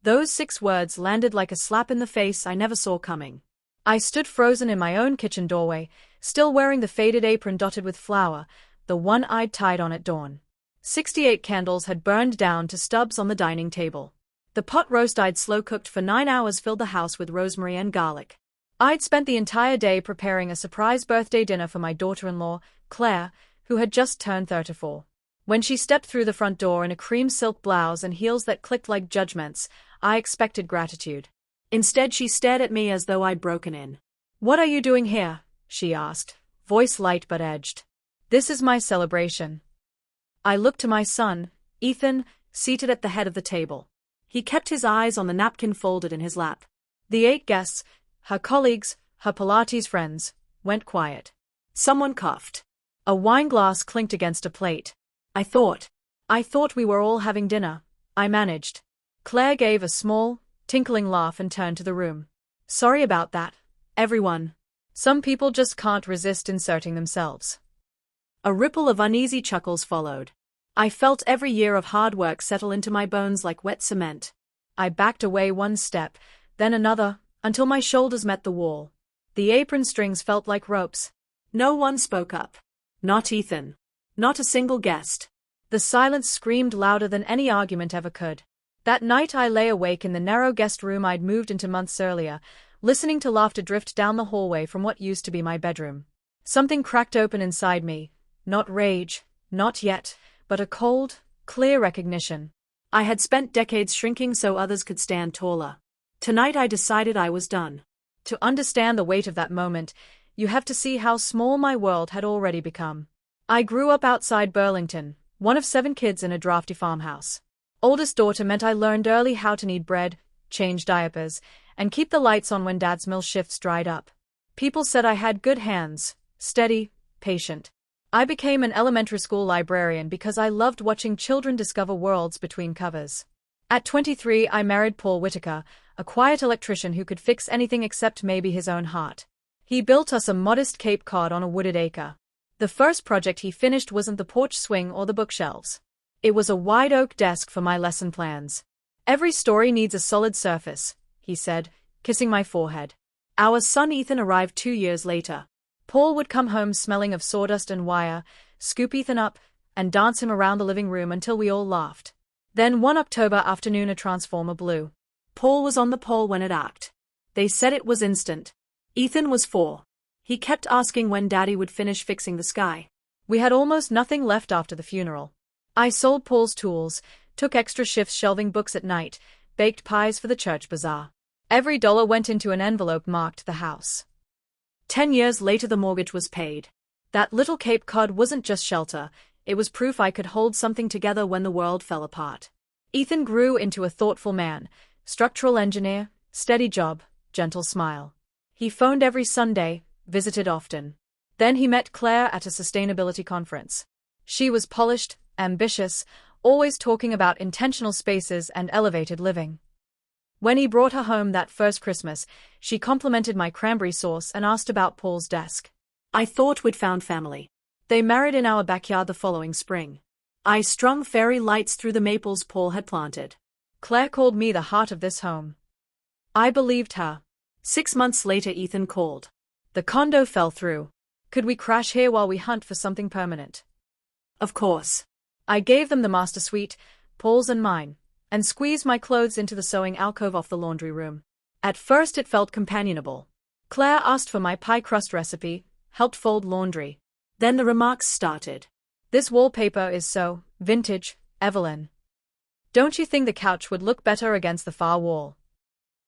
Those 6 words landed like a slap in the face I never saw coming. I stood frozen in my own kitchen doorway, still wearing the faded apron dotted with flour, the one I'd tied on at dawn. 68 candles had burned down to stubs on the dining table. The pot roast I'd slow-cooked for 9 hours filled the house with rosemary and garlic. I'd spent the entire day preparing a surprise birthday dinner for my daughter-in-law, Claire, who had just turned 34. When she stepped through the front door in a cream silk blouse and heels that clicked like judgments, I expected gratitude. Instead, she stared at me as though I'd broken in. "What are you doing here?" she asked, voice light but edged. "This is my celebration." I looked to my son, Ethan, seated at the head of the table. He kept his eyes on the napkin folded in his lap. The 8 guests, her colleagues, her Pilates friends, went quiet. Someone coughed. A wine glass clinked against a plate. I thought we were all having dinner," I managed. Claire gave a small, tinkling laugh and turned to the room. "Sorry about that, everyone. Some people just can't resist inserting themselves." A ripple of uneasy chuckles followed. I felt every year of hard work settle into my bones like wet cement. I backed away 1 step, then another, until my shoulders met the wall. The apron strings felt like ropes. No one spoke up. Not Ethan. Not a single guest. The silence screamed louder than any argument ever could. That night I lay awake in the narrow guest room I'd moved into months earlier, listening to laughter drift down the hallway from what used to be my bedroom. Something cracked open inside me. Not rage, not yet, but a cold, clear recognition. I had spent decades shrinking so others could stand taller. Tonight I decided I was done. To understand the weight of that moment, you have to see how small my world had already become. I grew up outside Burlington, one of 7 kids in a drafty farmhouse. Oldest daughter meant I learned early how to knead bread, change diapers, and keep the lights on when Dad's mill shifts dried up. People said I had good hands, steady, patient. I became an elementary school librarian because I loved watching children discover worlds between covers. At 23 I married Paul Whitaker, a quiet electrician who could fix anything except maybe his own heart. He built us a modest Cape Cod on a wooded acre. The first project he finished wasn't the porch swing or the bookshelves. It was a wide oak desk for my lesson plans. "Every story needs a solid surface," he said, kissing my forehead. Our son Ethan arrived 2 years later. Paul would come home smelling of sawdust and wire, scoop Ethan up, and dance him around the living room until we all laughed. Then one October afternoon a transformer blew. Paul was on the pole when it arced. They said it was instant. Ethan was 4. He kept asking when Daddy would finish fixing the sky. We had almost nothing left after the funeral. I sold Paul's tools, took extra shifts shelving books at night, baked pies for the church bazaar. Every dollar went into an envelope marked the house. 10 years later the mortgage was paid. That little Cape Cod wasn't just shelter, it was proof I could hold something together when the world fell apart. Ethan grew into a thoughtful man, structural engineer, steady job, gentle smile. He phoned every Sunday, visited often. Then he met Claire at a sustainability conference. She was polished, ambitious, always talking about intentional spaces and elevated living. When he brought her home that first Christmas, she complimented my cranberry sauce and asked about Paul's desk. I thought we'd found family. They married in our backyard the following spring. I strung fairy lights through the maples Paul had planted. Claire called me the heart of this home. I believed her. 6 months later Ethan called. The condo fell through. Could we crash here while we hunt for something permanent? Of course. I gave them the master suite, Paul's and mine, and squeezed my clothes into the sewing alcove off the laundry room. At first it felt companionable. Claire asked for my pie crust recipe, helped fold laundry. Then the remarks started. "This wallpaper is so vintage, Evelyn. Don't you think the couch would look better against the far wall?"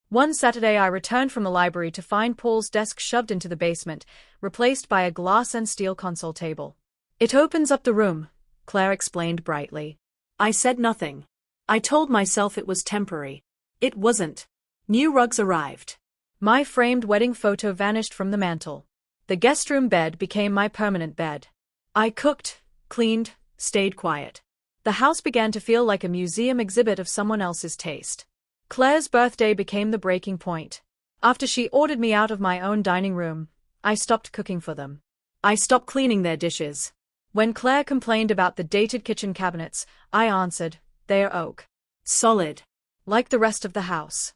One Saturday I returned from the library to find Paul's desk shoved into the basement, replaced by a glass and steel console table. "It opens up the room," Claire explained brightly. I said nothing. I told myself it was temporary. It wasn't. New rugs arrived. My framed wedding photo vanished from the mantel. The guest room bed became my permanent bed. I cooked, cleaned, stayed quiet. The house began to feel like a museum exhibit of someone else's taste. Claire's birthday became the breaking point. After she ordered me out of my own dining room, I stopped cooking for them. I stopped cleaning their dishes. When Claire complained about the dated kitchen cabinets, I answered, "They're oak. Solid. like the rest of the house.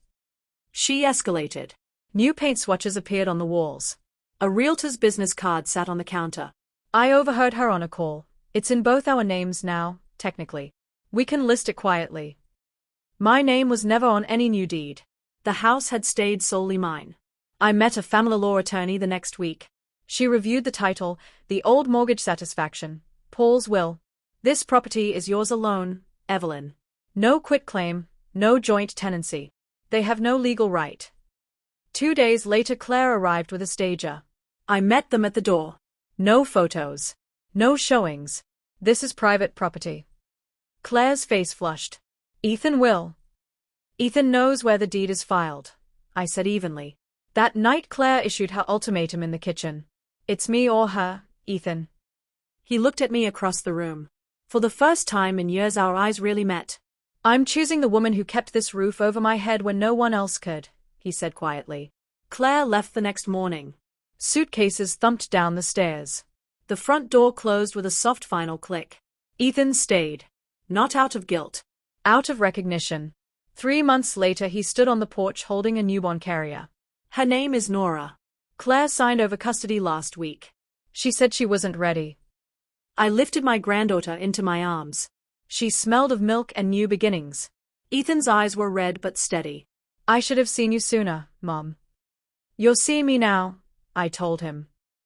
She escalated. New paint swatches appeared on the walls. A realtor's business card sat on the counter. I overheard her on a call. It's in both our names now, technically. We can list it quietly. My name was never on any new deed. The house had stayed solely mine. I met a family law attorney the next week. She reviewed the title, the old mortgage satisfaction, Paul's will. This property is yours alone, Evelyn. No quitclaim, no joint tenancy. They have no legal right. 2 days later Claire arrived with a stager. I met them at the door. No photos. No showings. This is private property. Claire's face flushed. Ethan will. Ethan knows where the deed is filed, I said evenly. That night Claire issued her ultimatum in the kitchen. It's me or her, Ethan. He looked at me across the room. For the first time in years our eyes really met. I'm choosing the woman who kept this roof over my head when no one else could, he said quietly. Claire left the next morning. Suitcases thumped down the stairs. The front door closed with a soft final click. Ethan stayed. Not out of guilt. Out of recognition. 3 months later he stood on the porch holding a newborn carrier. Her name is Nora. Claire signed over custody last week. She said she wasn't ready. I lifted my granddaughter into my arms. She smelled of milk and new beginnings. Ethan's eyes were red but steady. I should have seen you sooner, Mom. You're seeing me now, I told him.